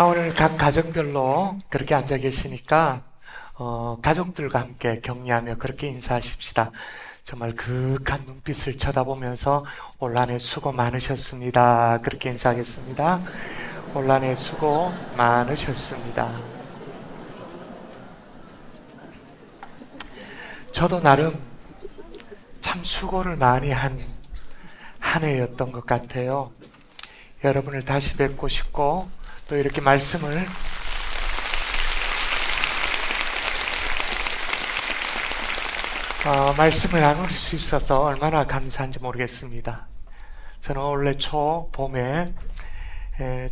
오늘 각 가정별로 그렇게 앉아 계시니까 가족들과 함께 격려하며 그렇게 인사하십시다. 정말 그윽한 눈빛을 쳐다보면서 올 한 해 수고 많으셨습니다. 그렇게 인사하겠습니다. 올 한 해 수고 많으셨습니다. 저도 나름 참 수고를 많이 한 해였던 것 같아요. 여러분을 다시 뵙고 싶고 또 이렇게 말씀을 나눌 수 있어서 얼마나 감사한지 모르겠습니다. 저는 원래 봄에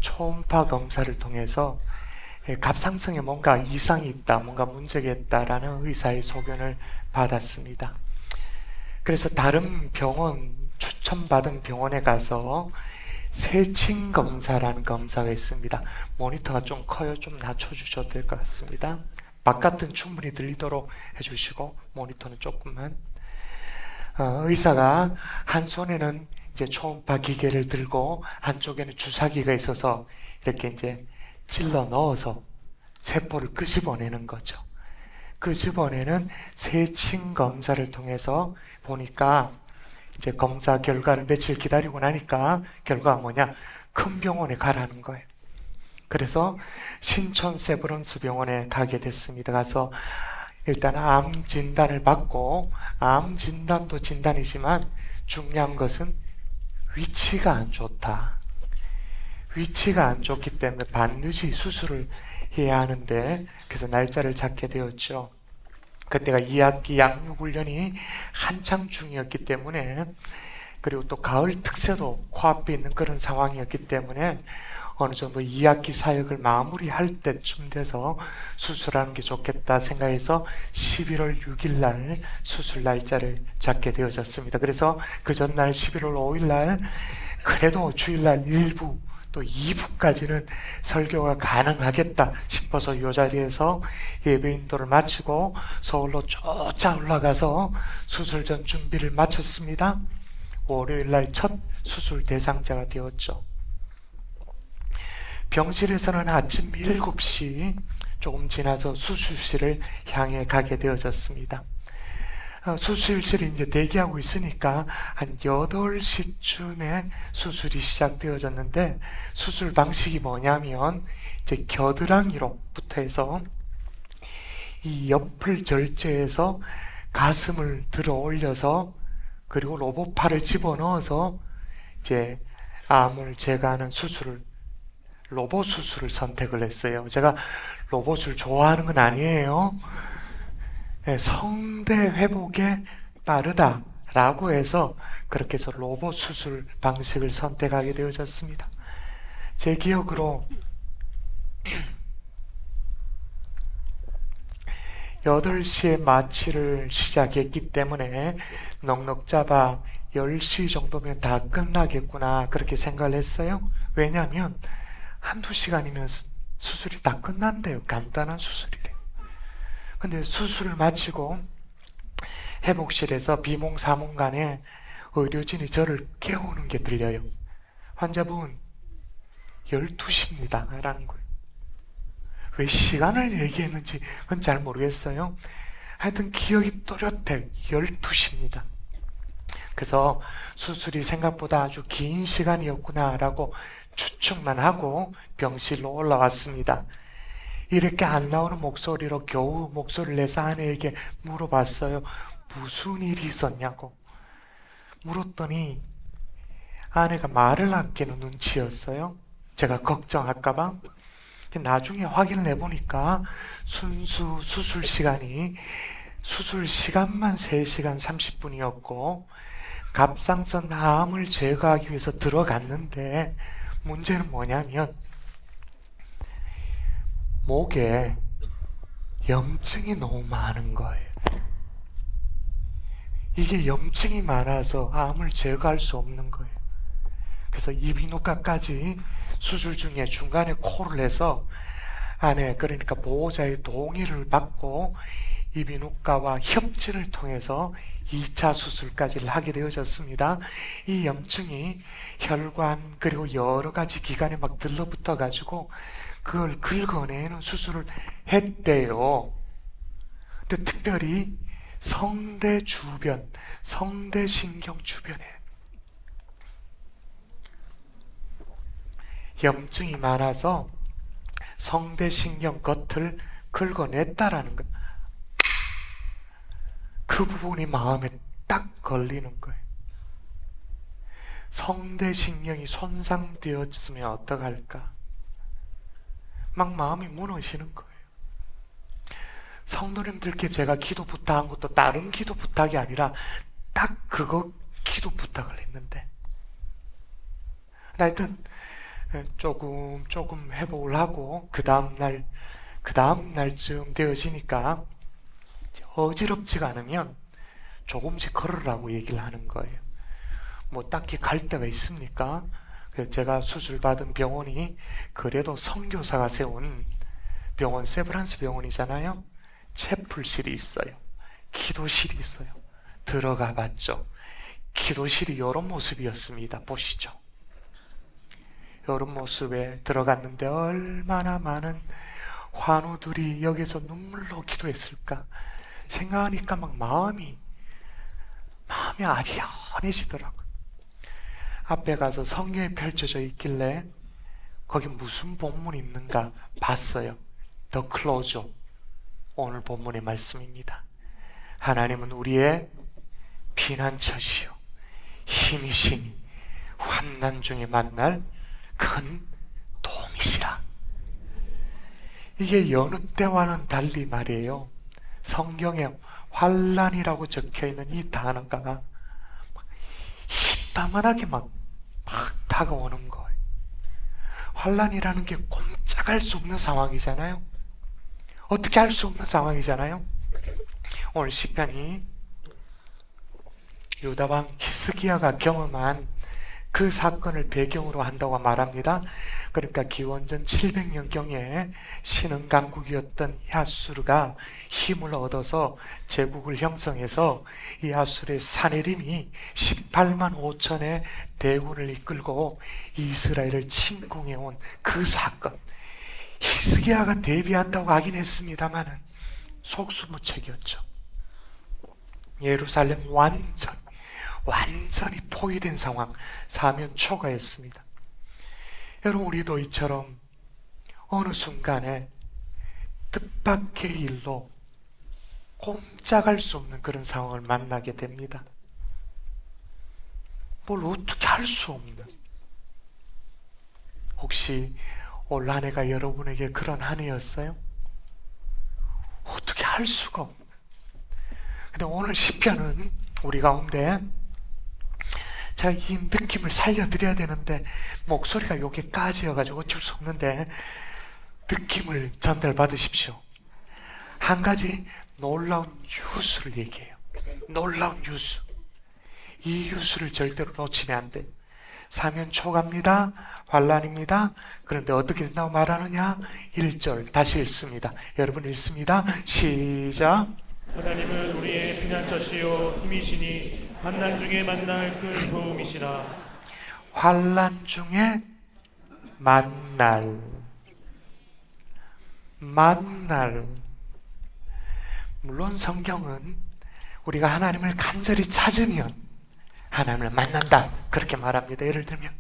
초음파 검사를 통해서 갑상선에 뭔가 이상이 있다, 뭔가 문제가 있다라는 의사의 소견을 받았습니다. 그래서 다른 추천받은 병원에 가서 세친 검사라는 검사가 있습니다. 모니터가 좀 커요. 좀 낮춰주셔도 될 것 같습니다. 바깥은 충분히 들리도록 해주시고 모니터는 조금만. 의사가 한 손에는 이제 초음파 기계를 들고 한쪽에는 주사기가 있어서 이렇게 이제 찔러 넣어서 세포를 끄집어내는 거죠. 끄집어내는 세친 검사를 통해서 보니까 이제 검사 결과를 며칠 기다리고 나니까 결과가 뭐냐? 큰 병원에 가라는 거예요. 그래서 신촌 세브란스 병원에 가게 됐습니다. 가서 일단 암 진단을 받고, 암 진단도 진단이지만 중요한 것은 위치가 안 좋다. 위치가 안 좋기 때문에 반드시 수술을 해야 하는데, 그래서 날짜를 잡게 되었죠. 그때가 2학기 양육훈련이 한창 중이었기 때문에, 그리고 또 가을 특세도 코앞에 있는 그런 상황이었기 때문에 어느 정도 2학기 사역을 마무리할 때쯤 돼서 수술하는 게 좋겠다 생각해서 11월 6일 날 수술 날짜를 잡게 되어졌습니다. 그래서 그 전날 11월 5일 날 그래도 주일날 1부 또 2부까지는 설교가 가능하겠다 싶어서 이 자리에서 예배 인도를 마치고 서울로 쫓아 올라가서 수술 전 준비를 마쳤습니다. 월요일날 첫 수술 대상자가 되었죠. 병실에서는 아침 7시 조금 지나서 수술실을 향해 가게 되어졌습니다. 수술실에 이제 대기하고 있으니까 한 8시쯤에 수술이 시작되어졌는데, 수술 방식이 뭐냐면 이제 겨드랑이로부터 해서 이 옆을 절제해서 가슴을 들어 올려서 그리고 로봇팔을 집어넣어서 이제 암을 제거하는 로봇 수술을 선택을 했어요. 제가 로봇을 좋아하는 건 아니에요. 성대 회복에 빠르다라고 해서 그렇게 해서 로봇 수술 방식을 선택하게 되어졌습니다. 제 기억으로 8시에 마취를 시작했기 때문에 넉넉 잡아 10시 정도면 다 끝나겠구나 그렇게 생각을 했어요. 왜냐하면 한두 시간이면 수술이 다 끝난대요. 간단한 수술이래요. 근데 수술을 마치고 회복실에서 비몽사몽간에 의료진이 저를 깨우는 게 들려요. 환자분 12시입니다 라는 거예요. 왜 시간을 얘기했는지 그건 잘 모르겠어요. 하여튼 기억이 또렷해. 12시입니다. 그래서 수술이 생각보다 아주 긴 시간이었구나 라고 추측만 하고 병실로 올라왔습니다. 이렇게 안 나오는 목소리로 겨우 목소리를 내서 아내에게 물어봤어요. 무슨 일이 있었냐고 물었더니 아내가 말을 아끼는 눈치였어요. 제가 걱정할까봐. 나중에 확인을 해보니까 순수 수술 시간만 3시간 30분이었고 갑상선 암을 제거하기 위해서 들어갔는데, 문제는 뭐냐면 목에 염증이 너무 많은 거예요. 이게 염증이 많아서 암을 제거할 수 없는 거예요. 그래서 이비인후과까지 수술 중에 중간에 콜을 해서 아내, 그러니까 보호자의 동의를 받고 이비인후과와 협진을 통해서 2차 수술까지 하게 되어졌습니다. 이 염증이 혈관 그리고 여러 가지 기관에 막 들러붙어 가지고 그걸 긁어내는 수술을 했대요. 근데 특별히 성대 주변, 성대신경 주변에 염증이 많아서 성대신경 겉을 긁어냈다라는 것. 그 부분이 마음에 딱 걸리는 거예요. 성대신경이 손상되었으면 어떡할까? 막 마음이 무너지는 거예요. 성도님들께 제가 기도 부탁한 것도 다른 기도 부탁이 아니라 딱 그거 기도 부탁을 했는데, 하여튼 조금 회복을 하고 그 다음날쯤 되어지니까 어지럽지가 않으면 조금씩 걸으라고 얘기를 하는 거예요. 뭐 딱히 갈 데가 있습니까? 그래서 제가 수술받은 병원이 그래도 선교사가 세운 병원, 세브란스 병원이잖아요. 채플실이 있어요. 기도실이 있어요. 들어가 봤죠. 기도실이 이런 모습이었습니다. 보시죠. 이런 모습에 들어갔는데 얼마나 많은 환우들이 여기서 눈물로 기도했을까 생각하니까 막 마음이 아리아해지더라고요. 앞에 가서 성경에 펼쳐져 있길래 거기 무슨 본문이 있는가 봤어요. 더 클로저, 오늘 본문의 말씀입니다. 하나님은 우리의 피난처시요 힘이시니 환난 중에 만날 큰 도움이시라. 이게 여느 때와는 달리 말이에요. 성경에 환난이라고 적혀있는 이 단어가 이따만하게 막 다가오는 거예요. 환난이라는 게 꼼짝할 수 없는 상황이잖아요. 어떻게 할 수 없는 상황이잖아요. 오늘 시편이 유다왕 히스기야가 경험한 그 사건을 배경으로 한다고 말합니다. 그러니까 기원전 700년경에 신흥 강국이었던 이 아수르가 힘을 얻어서 제국을 형성해서 이 아수르의 사내림이 18만 5천의 대군을 이끌고 이스라엘을 침공해온 그 사건. 히스기야가 대비한다고 하긴 했습니다마는 속수무책이었죠. 예루살렘 완전히 포위된 상황, 사면 초과였습니다. 여러분, 우리도 이처럼 어느 순간에 뜻밖의 일로 꼼짝할 수 없는 그런 상황을 만나게 됩니다. 뭘 어떻게 할 수 없는, 혹시 올 한 해가 여러분에게 그런 한 해였어요? 어떻게 할 수가 없는. 근데 오늘 시편은 우리 가운데 제가 이 느낌을 살려드려야 되는데 목소리가 여기까지여가지고 어쩔 수 없는데 느낌을 전달받으십시오. 한 가지 놀라운 뉴스를 얘기해요. 놀라운 뉴스. 이 뉴스를 절대로 놓치면 안 돼요. 사면 초과입니다. 환난입니다. 그런데 어떻게 된다고 말하느냐? 1절 다시 읽습니다. 여러분 읽습니다. 시작. 하나님은 우리의 피난처시요 힘이시니 환난 중에 만날 큰 도움이시라. 환난 중에 만날. 물론 성경은 우리가 하나님을 간절히 찾으면 하나님을 만난다 그렇게 말합니다. 예를 들면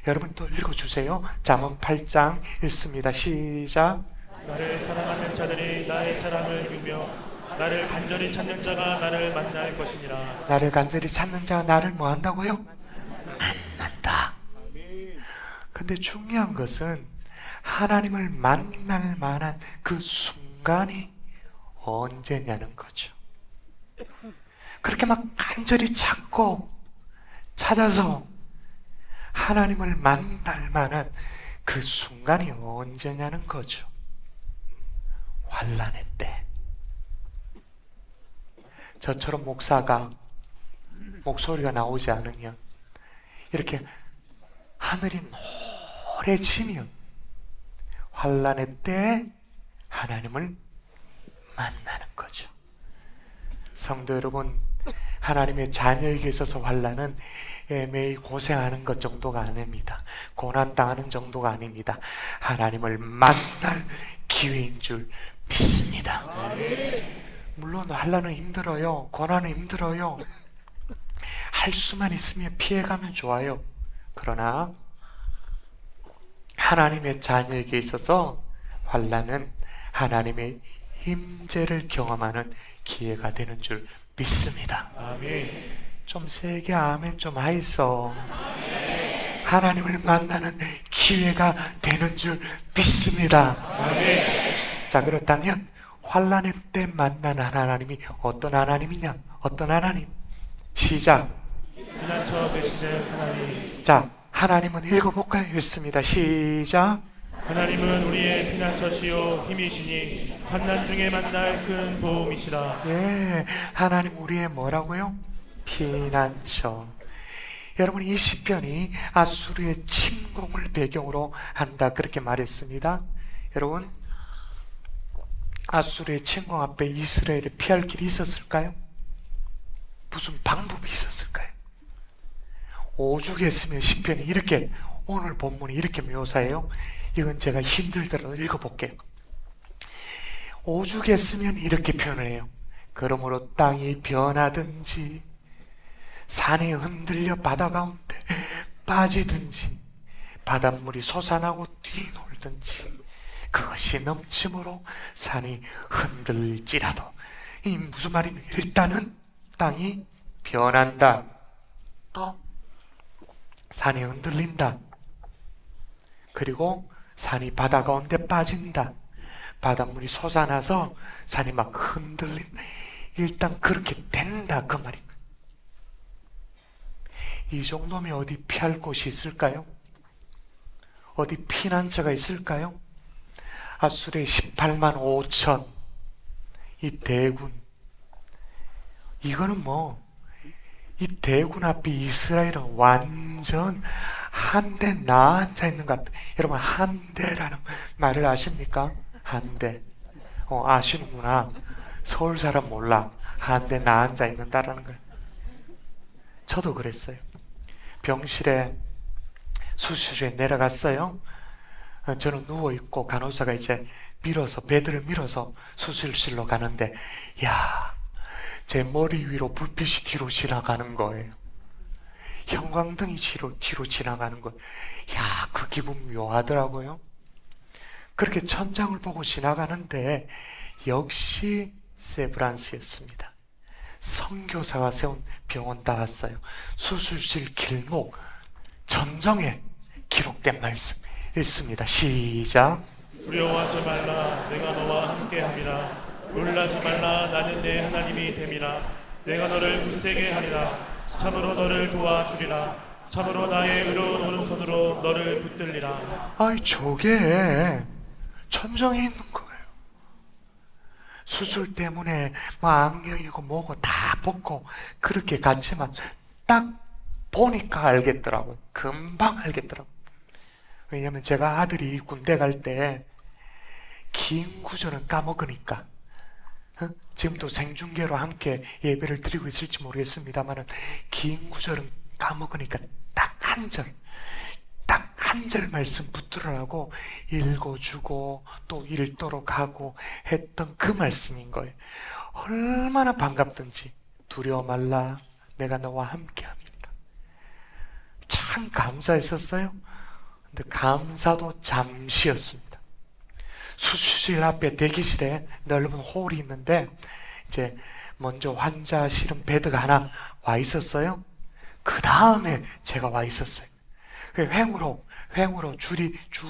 여러분 또 읽어주세요. 잠언 8장 읽습니다. 시작. 나를 사랑하는 자들이 나의 사랑을 이루며 나를 간절히 찾는 자가 나를 만날 것이니라. 나를 간절히 찾는 자가 나를 뭐 한다고요? 만난다. 근데 중요한 것은 하나님을 만날 만한 그 순간이 언제냐는 거죠. 그렇게 막 간절히 찾아서 하나님을 만날 만한 그 순간이 언제냐는 거죠. 환난의 때. 저처럼 목사가 목소리가 나오지 않으면, 이렇게 하늘이 노래지면 환난의 때 하나님을 만나는 거죠. 성도 여러분, 하나님의 자녀에게 있어서 환난은 매일 고생하는 것 정도가 아닙니다. 고난당하는 정도가 아닙니다. 하나님을 만날 기회인 줄 믿습니다. 물론 환난은 힘들어요. 고난은 힘들어요. 할 수만 있으면 피해가면 좋아요. 그러나 하나님의 자녀에게 있어서 환난은 하나님의 임재를 경험하는 기회가 되는 줄 믿습니다. 아멘. 좀 세게 아멘 좀 하이소. 하나님을 만나는 기회가 되는 줄 믿습니다. 아멘. 자, 그렇다면 환난의 때 만나는 하나님이 어떤 하나님이냐? 어떤 하나님? 시작. 피난처 되시는 하나님. 자, 하나님은 읽어볼까요? 읽습니다. 시작. 하나님은 우리의 피난처시요 힘이시니 환난 중에 만날 큰 도움이시라. 예, 하나님 우리의 뭐라고요? 피난처. 여러분, 이 시편이 아수르의 침공을 배경으로 한다 그렇게 말했습니다. 여러분, 아수르의 침공 앞에 이스라엘이 피할 길이 있었을까요? 무슨 방법이 있었을까요? 오죽했으면 시편이 이렇게, 오늘 본문이 이렇게 묘사해요. 이건 제가 힘들더라도 읽어볼게요. 오죽했으면 이렇게 표현을 해요. 그러므로 땅이 변하든지 산이 흔들려 바다 가운데 빠지든지 바닷물이 솟아나고 뛰놀든지 그것이 넘침으로 산이 흔들릴지라도. 이 무슨 말이냐? 일단은 땅이 변한다. 또 산이 흔들린다. 그리고 산이 바다 가운데 빠진다. 바닷물이 솟아나서 산이 막 흔들린. 일단 그렇게 된다 그 말인 거예요. 이 정도면 어디 피할 곳이 있을까요? 어디 피난처가 있을까요? 아수르의 18만 5천 이 대군, 이거는 뭐 이 대군 앞에 이스라엘은 완전 한대 나앉아 있는 것 같아요. 여러분, 한대라는 말을 아십니까? 한대. 아시는구나. 서울 사람 몰라. 한대 나앉아 있는다라는 걸. 저도 그랬어요. 병실에 수술실에 내려갔어요. 저는 누워있고 간호사가 이제 베드를 밀어서 수술실로 가는데, 야, 제 머리 위로 불빛이 뒤로 지나가는 거예요. 형광등이 뒤로 지나가는 거예요. 야, 그 기분 묘하더라고요. 그렇게 천장을 보고 지나가는데 역시 세브란스였습니다. 선교사가 세운 병원 다 왔어요. 수술실 길목 전정에 기록된 말씀 읽습니다. 시작. 두려워하지 말라. 내가 너와 함께함이라. 놀라지 말라. 나는 내 하나님이 됨이라. 내가 너를 굳세게 하리라. 참으로 너를 도와주리라. 참으로 나의 의로운 오른손으로 너를 붙들리라. 아이, 저게 천정에 있는 거예요. 수술 때문에 뭐 악령이고 뭐고 다 벗고 그렇게 갔지만 딱 보니까 알겠더라고요. 금방 알겠더라고요. 왜냐면 제가 아들이 군대 갈 때 긴 구절은 까먹으니까, 지금도 생중계로 함께 예배를 드리고 있을지 모르겠습니다만 긴 구절은 까먹으니까 딱 한 절 말씀 붙들으라고 읽어주고 또 읽도록 하고 했던 그 말씀인 거예요. 얼마나 반갑든지. 두려워 말라. 내가 너와 함께합니다. 참 감사했었어요. 근데 감사도 잠시였습니다. 수술실 앞에 대기실에 넓은 홀이 있는데 이제 먼저 환자실은 베드가 하나 와 있었어요. 그 다음에 제가 와 있었어요. 횡으로 줄이 쭉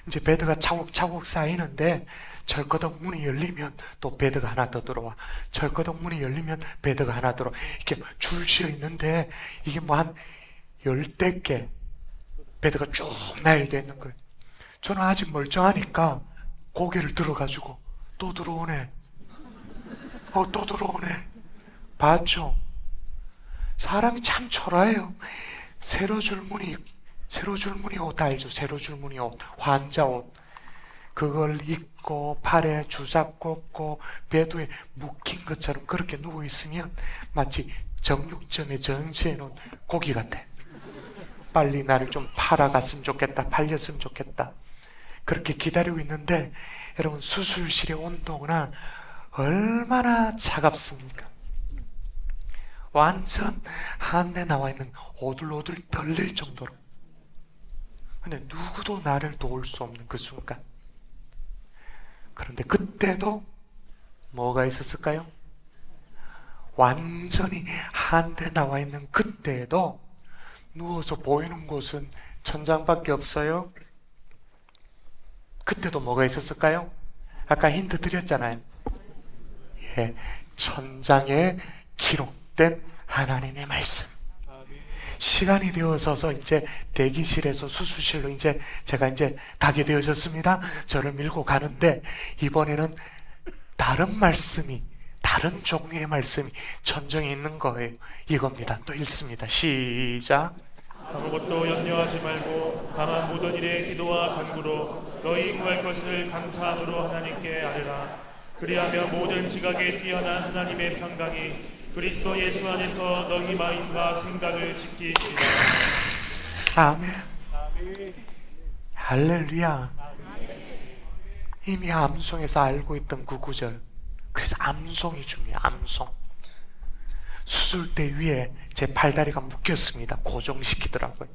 이제 베드가 차곡차곡 쌓이는데 철거덕 문이 열리면 또 베드가 하나 더 들어와. 철거덕 문이 열리면 베드가 하나 들어와. 이렇게 줄 지어 있는데 이게 뭐 한 10대 베드가 쭉 나열되어 있는 거예요. 저는 아직 멀쩡하니까 고개를 들어가지고 또 들어오네. 또 들어오네. 봤죠? 사람이 참 초라해요. 세로 줄무늬 옷 알죠? 세로 줄무늬 옷, 환자 옷. 그걸 입고 팔에 주사 꽂고 배도에 묶인 것처럼 그렇게 누워있으면 마치 정육점에 전시해 놓은 고기 같아. 빨리 나를 좀 팔아갔으면 좋겠다, 팔렸으면 좋겠다, 그렇게 기다리고 있는데, 여러분 수술실의 온도가 얼마나 차갑습니까? 완전 한내 나와 있는 오들오들 떨릴 정도로. 근데 누구도 나를 도울 수 없는 그 순간. 그런데 그때도 뭐가 있었을까요? 완전히 한대 나와 있는 그때에도 누워서 보이는 곳은 천장밖에 없어요. 그때도 뭐가 있었을까요? 아까 힌트 드렸잖아요. 예, 천장에 기록된 하나님의 말씀. 시간이 되어서서 이제 대기실에서 수술실로 제가 가게 되어졌습니다. 저를 밀고 가는데, 이번에는 다른 말씀이, 다른 종류의 말씀이 천정에 있는 거예요. 이겁니다. 또 읽습니다. 시작. 아무것도 염려하지 말고 다만 모든 일에 기도와 간구로 너희 구할 것을 감사함으로 하나님께 아뢰라. 그리하면 모든 지각에 뛰어난 하나님의 평강이 그리스도 예수 안에서 너희 마음과 생각을 지키시리라. 아멘. 할렐루야. 이미 암송에서 알고 있던 그 구절. 그래서 암송이 중요해요. 암송. 수술대 위에 제 팔다리가 묶였습니다. 고정시키더라고요.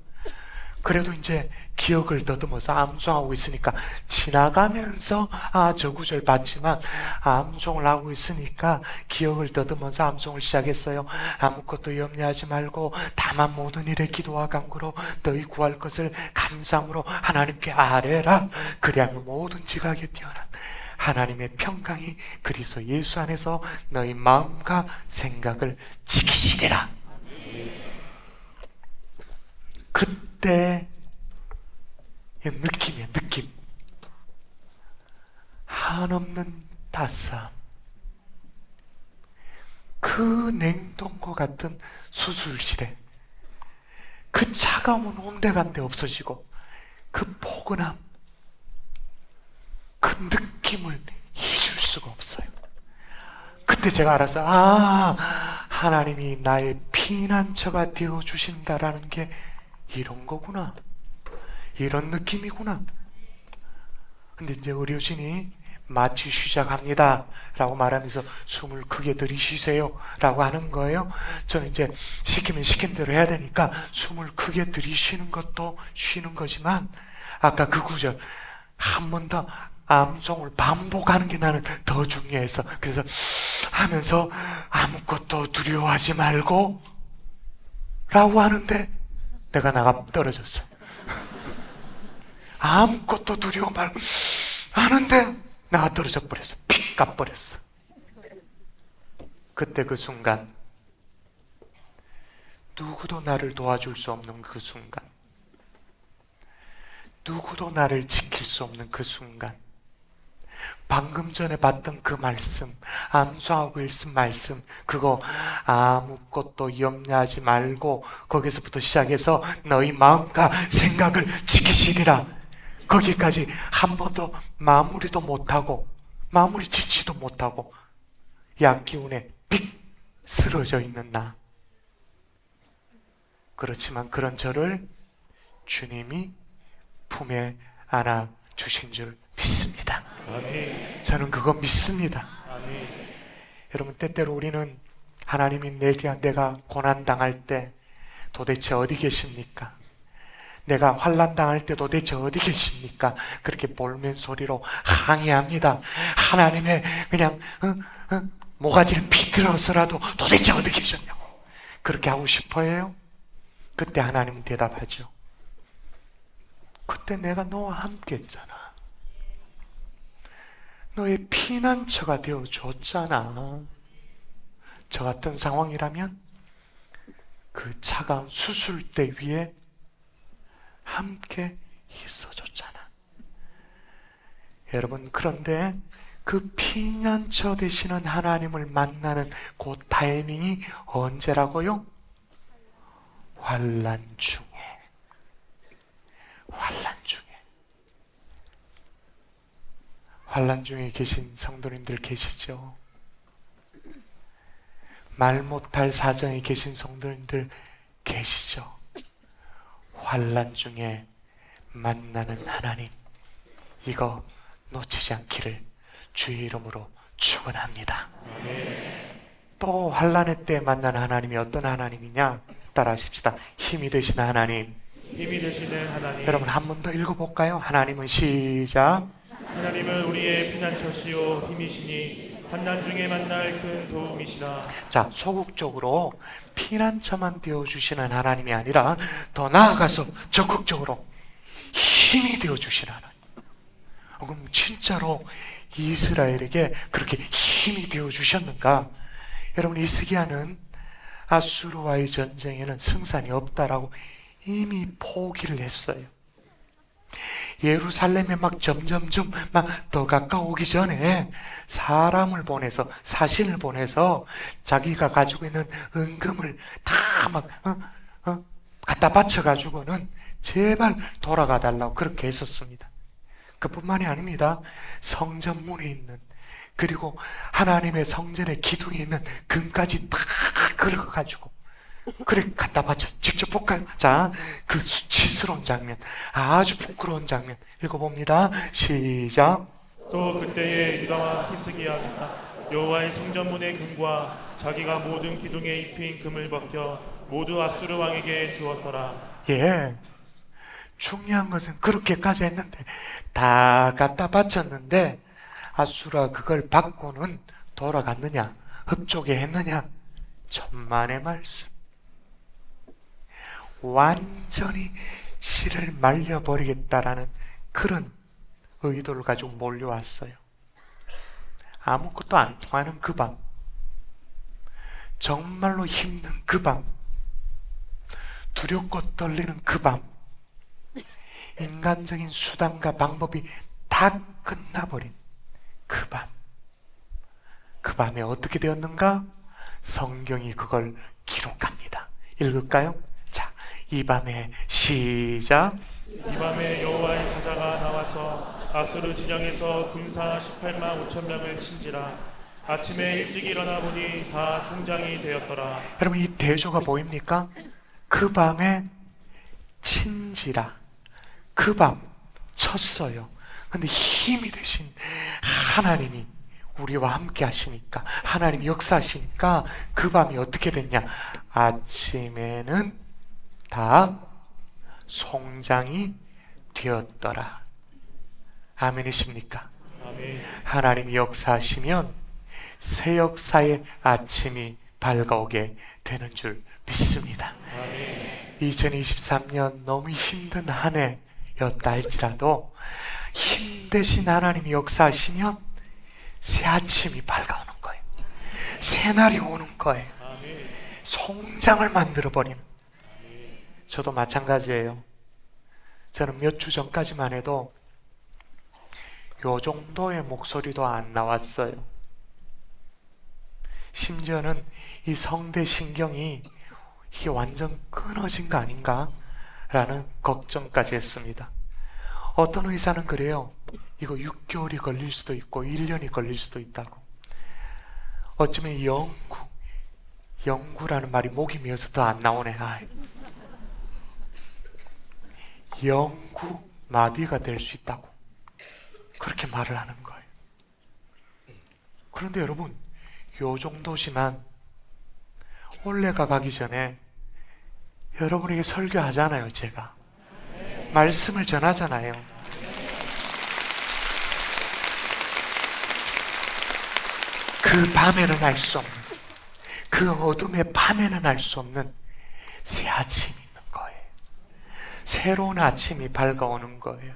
그래도 이제 기억을 더듬어서 암송하고 있으니까, 지나가면서 저 구절 봤지만 암송을 하고 있으니까 기억을 더듬어서 암송을 시작했어요. 아무것도 염려하지 말고 다만 모든 일에 기도와 간구로 너희 구할 것을 감사함으로 하나님께 아뢰라. 그리하면 모든 지각에 뛰어난 하나님의 평강이 그리스도 예수 안에서 너희 마음과 생각을 지키시리라. 그때 느낌이야, 느낌. 한없는 따스함. 그 냉동고 같은 수술실에 그 차가움은 온데간데 없어지고, 그 포근함, 그 느낌을 잊을 수가 없어요. 그때 제가 알았어요. 하나님이 나의 피난처가 되어주신다라는 게 이런 거구나, 이런 느낌이구나. 근데 이제 의료진이 마취 시작합니다 라고 말하면서 숨을 크게 들이쉬세요 라고 하는 거예요. 저는 이제 시키면 시킨 대로 해야 되니까 숨을 크게 들이쉬는 것도 쉬는 거지만, 아까 그 구절 한 번 더 암송을 반복하는 게 나는 더 중요해서, 그래서 하면서 아무것도 두려워하지 말고 라고 하는데 내가 나가 떨어졌어. 아무것도 두려워 말고 하는데 나가 떨어져 버렸어. 픽 가버렸어. 그때 그 순간, 누구도 나를 도와줄 수 없는 그 순간, 누구도 나를 지킬 수 없는 그 순간, 방금 전에 봤던 그 말씀, 암송하고 읽은 말씀, 그거 아무것도 염려하지 말고, 거기서부터 시작해서 너희 마음과 생각을 지키시리라. 거기까지 한 번도 마무리도 못하고, 마무리 짓지도 못하고, 약기운에 삑 쓰러져 있는 나. 그렇지만 그런 저를 주님이 품에 안아 주신 줄 믿습니다. 아멘. 저는 그거 믿습니다. 아멘. 여러분, 때때로 우리는 하나님이 내가 고난당할 때 도대체 어디 계십니까? 내가 환난당할 때 도대체 어디 계십니까? 그렇게 볼멘 소리로 항의합니다. 하나님의 그냥 모가지를 비틀어서라도 도대체 어디 계셨냐고 그렇게 하고 싶어해요. 그때 하나님은 대답하죠. 그때 내가 너와 함께 했잖아. 너의 피난처가 되어줬잖아. 저 같은 상황이라면 그 차가운 수술대 위에 함께 있어줬잖아. 여러분, 그런데 그 피난처 되시는 하나님을 만나는 그 타이밍이 언제라고요? 환난 중에. 환난 중에. 환난 중에 계신 성도님들 계시죠? 말 못할 사정에 계신 성도님들 계시죠? 환난 중에 만나는 하나님, 이거 놓치지 않기를 주의 이름으로 축원합니다. 또 환난의 때 만나는 하나님이 어떤 하나님이냐? 따라하십시다. 힘이 되시는 하나님. 힘이 되시는 하나님. 여러분 한 번 더 읽어볼까요? 하나님은 시작. 하나님은 우리의 피난처시요 힘이시니 환난 중에 만날 큰 도움이시라. 자, 소극적으로 피난처만 되어주시는 하나님이 아니라 더 나아가서 적극적으로 힘이 되어주시는 하나님. 그럼 진짜로 이스라엘에게 그렇게 힘이 되어주셨는가? 여러분, 히스기야는 아수르와의 전쟁에는 승산이 없다라고 이미 포기를 했어요. 예루살렘에 막 점점점 막 더 가까우기 전에 사람을 보내서, 사신을 보내서 자기가 가지고 있는 은금을 다 막 갖다 바쳐가지고는 제발 돌아가 달라고 그렇게 했었습니다. 그뿐만이 아닙니다. 성전문에 있는, 그리고 하나님의 성전의 기둥에 있는 금까지 다 긁어가지고 그래 갖다 바쳐. 직접 볼까요? 자, 그 수치스러운 장면, 아주 부끄러운 장면 읽어봅니다. 시작. 또 그때에 유다와 히스기야가 여호와의 성전문의 금과 자기가 모든 기둥에 입힌 금을 벗겨 모두 아수르 왕에게 주었더라. 예, 중요한 것은 그렇게까지 했는데, 다 갖다 바쳤는데 아수라 그걸 받고는 돌아갔느냐, 흡족해 했느냐? 천만의 말씀. 완전히 씨를 말려버리겠다라는 그런 의도를 가지고 몰려왔어요. 아무것도 안 통하는 그 밤, 정말로 힘든 그 밤, 두렵고 떨리는 그 밤, 인간적인 수단과 방법이 다 끝나버린 그 밤, 그 밤에 어떻게 되었는가? 성경이 그걸 기록합니다. 읽을까요? 자, 이 밤에 시작. 이 밤에 여호와의 사자가 나와서 아수르 진영에서 군사 18만 5천 명을 친지라. 아침에 일찍 일어나 보니 다 송장이 되었더라. 여러분, 이 대조가 보입니까? 그 밤에 친지라. 그 밤 쳤어요. 근데 힘이 되신 하나님이 우리와 함께 하시니까, 하나님이 역사하시니까 그 밤이 어떻게 됐냐? 아침에는 다 송장이 되었더라. 아멘이십니까? 아멘. 하나님이 역사하시면 새 역사의 아침이 밝아오게 되는 줄 믿습니다. 2023년 너무 힘든 한 해였다 할지라도 힘대신 하나님이 역사하시면 새 아침이 밝아오는 거예요. 새 날이 오는 거예요. 송장을 만들어버리는. 저도 마찬가지예요. 저는 몇 주 전까지만 해도 요 정도의 목소리도 안 나왔어요. 심지어는 이 성대신경이 이게 완전 끊어진 거 아닌가? 라는 걱정까지 했습니다. 어떤 의사는 그래요. 이거 6개월이 걸릴 수도 있고 1년이 걸릴 수도 있다고. 어쩌면 영구라는 말이 목이 미어서 더 안 나오네. 영구 마비가 될 수 있다고 그렇게 말을 하는 거예요. 그런데 여러분, 요 정도지만 올해가 가기 전에 여러분에게 설교하잖아요. 제가 말씀을 전하잖아요. 그 밤에는 알 수 없는, 그 어둠의 밤에는 알 수 없는 새 아침이 있는 거예요. 새로운 아침이 밝아오는 거예요.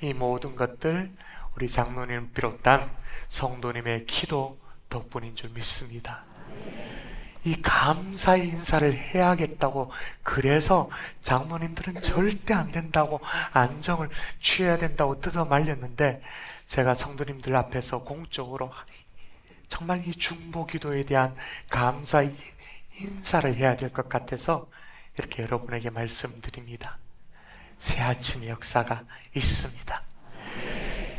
이 모든 것들 우리 장로님 비롯한 성도님의 기도 덕분인 줄 믿습니다. 이 감사의 인사를 해야겠다고, 그래서 장로님들은 절대 안 된다고, 안정을 취해야 된다고 뜯어 말렸는데, 제가 성도님들 앞에서 공적으로 정말 이 중보기도에 대한 감사의 인사를 해야 될 것 같아서 이렇게 여러분에게 말씀드립니다. 새 아침의 역사가 있습니다.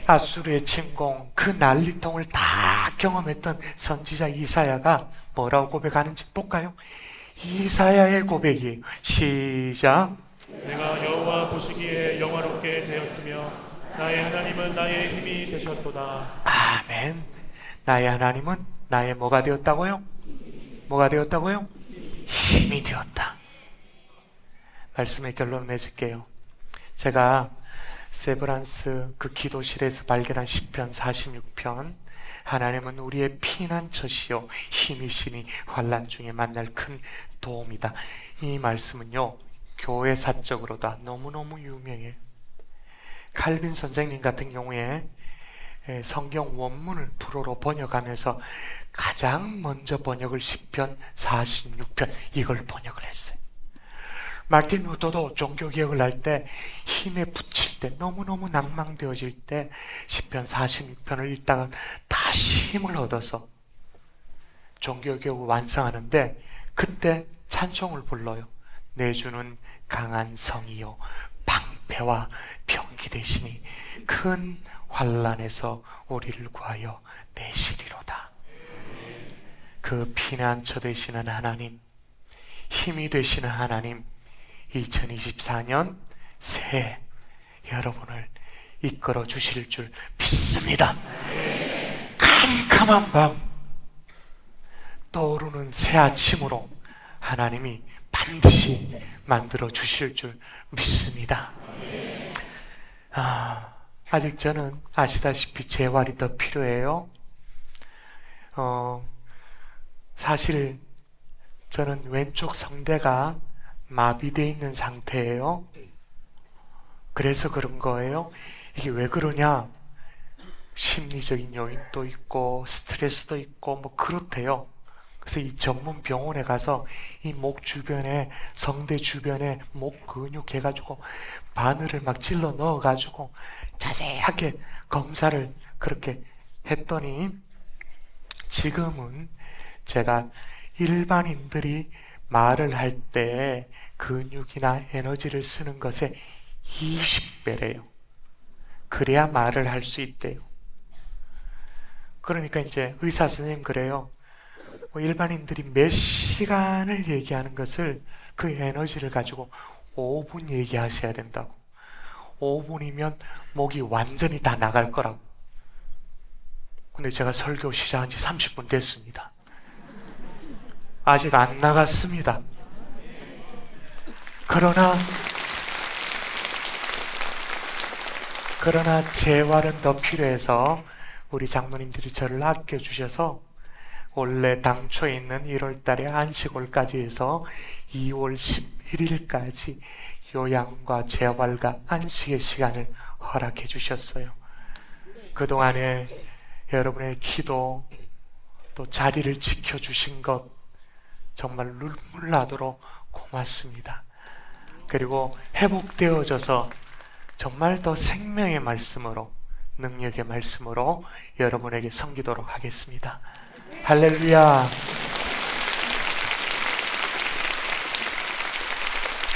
아수르의 침공, 그 난리통을 다 경험했던 선지자 이사야가 뭐라고 고백하는지 볼까요? 이사야의 고백이에요. 시작. 내가 여호와 보시기에 영화롭게 되었으며 나의 하나님은 나의 힘이 되셨도다. 아멘. 나의 하나님은 나의 뭐가 되었다고요? 뭐가 되었다고요? 힘이 되었다. 말씀의 결론을 맺을게요. 제가 세브란스 그 기도실에서 발견한 시편 46편, 하나님은 우리의 피난처시요 힘이시니 환난 중에 만날 큰 도움이다. 이 말씀은요, 교회 사적으로도 너무너무 유명해요. 칼빈 선생님 같은 경우에 성경 원문을 불어로 번역하면서 가장 먼저 번역을 시편 46편 이걸 번역을 했어요. 마틴 루터도 종교개혁을 할 때 힘에 부칠 때, 너무너무 낭망되어질 때 시편 46편을 읽다가 다시 힘을 얻어서 종교개혁을 완성하는데, 그때 찬송을 불러요. 내 주는 강한 성이요 방패와 병기 되시니 큰 환난에서 우리를 구하여 내시리로다. 그 피난처 되시는 하나님, 힘이 되시는 하나님, 2024년 새해 여러분을 이끌어 주실 줄 믿습니다. 캄캄한 밤 떠오르는 새 아침으로 하나님이 반드시 만들어 주실 줄 믿습니다. 아직 저는 아시다시피 재활이 더 필요해요. 사실 저는 왼쪽 성대가 마비되어 있는 상태예요. 그래서 그런 거예요. 이게 왜 그러냐? 심리적인 요인도 있고 스트레스도 있고 뭐 그렇대요. 그래서 이 전문 병원에 가서 이 목 주변에, 성대 주변에 목 근육 해가지고 바늘을 막 찔러 넣어가지고 자세하게 검사를 그렇게 했더니, 지금은 제가 일반인들이 말을 할 때 근육이나 에너지를 쓰는 것에 20배래요. 그래야 말을 할 수 있대요. 그러니까 이제 의사 선생님 그래요. 일반인들이 몇 시간을 얘기하는 것을, 그 에너지를 가지고 5분 얘기하셔야 된다고. 5분이면 목이 완전히 다 나갈 거라고. 근데 제가 설교 시작한 지 30분 됐습니다. 아직 안 나갔습니다. 그러나 재활은 더 필요해서 우리 장로님들이 저를 아껴주셔서 원래 당초에 있는 1월 달에 안식월까지 해서 2월 11일까지 요양과 재활과 안식의 시간을 허락해 주셨어요. 그동안에 여러분의 기도, 또 자리를 지켜주신 것 정말 눈물 나도록 고맙습니다. 그리고 회복되어져서 정말 더 생명의 말씀으로, 능력의 말씀으로 여러분에게 섬기도록 하겠습니다. 할렐루야.